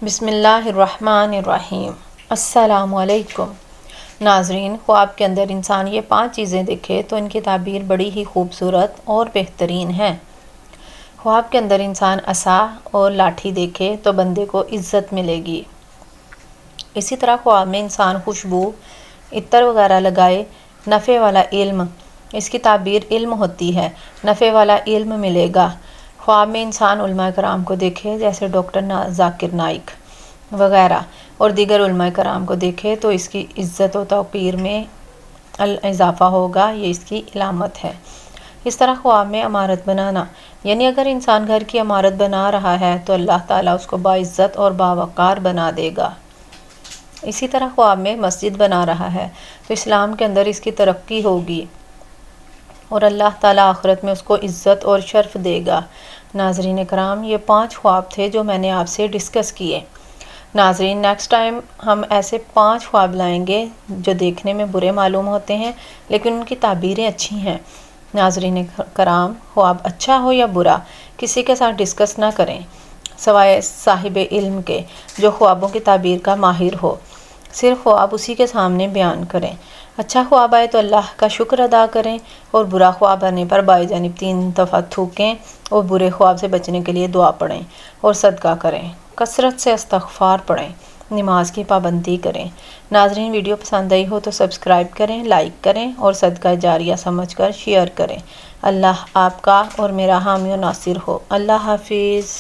بسم اللہ الرحمن الرحیم۔ السلام علیکم ناظرین، خواب کے اندر انسان یہ 5 چیزیں دیکھے تو ان کی تعبیر بڑی ہی خوبصورت اور بہترین ہے۔ خواب کے اندر انسان عصا اور لاٹھی دیکھے تو بندے کو عزت ملے گی۔ اسی طرح خواب میں انسان خوشبو، عطر وغیرہ لگائے، نفع والا علم، اس کی تعبیر علم ہوتی ہے، نفع والا علم ملے گا۔ خواب میں انسان علماء کرام کو دیکھے جیسے ڈاکٹر ذاکر نائک وغیرہ اور دیگر علماء کرام کو دیکھے تو اس کی عزت و توقیر میں اضافہ ہوگا، یہ اس کی علامت ہے۔ اس طرح خواب میں عمارت بنانا، یعنی اگر انسان گھر کی عمارت بنا رہا ہے تو اللہ تعالیٰ اس کو باعزت اور باوقار بنا دے گا۔ اسی طرح خواب میں مسجد بنا رہا ہے تو اسلام کے اندر اس کی ترقی ہوگی اور اللہ تعالیٰ آخرت میں اس کو عزت اور شرف دے گا۔ ناظرین کرام، یہ 5 خواب تھے جو میں نے آپ سے ڈسکس کیے۔ ناظرین، نیکسٹ ٹائم ہم ایسے 5 خواب لائیں گے جو دیکھنے میں برے معلوم ہوتے ہیں لیکن ان کی تعبیریں اچھی ہیں۔ ناظرین کرام، خواب اچھا ہو یا برا کسی کے ساتھ ڈسکس نہ کریں سوائے صاحب علم کے جو خوابوں کی تعبیر کا ماہر ہو، صرف خواب اسی کے سامنے بیان کریں۔ اچھا خواب آئے تو اللہ کا شکر ادا کریں اور برا خواب آنے پر بائیں جانب 3 دفعہ تھوکیں اور برے خواب سے بچنے کے لیے دعا پڑھیں اور صدقہ کریں، کثرت سے استغفار پڑھیں، نماز کی پابندی کریں۔ ناظرین، ویڈیو پسند آئی ہو تو سبسکرائب کریں، لائک کریں اور صدقہ جاریہ سمجھ کر شیئر کریں۔ اللہ آپ کا اور میرا حامی و ناصر ہو۔ اللہ حافظ۔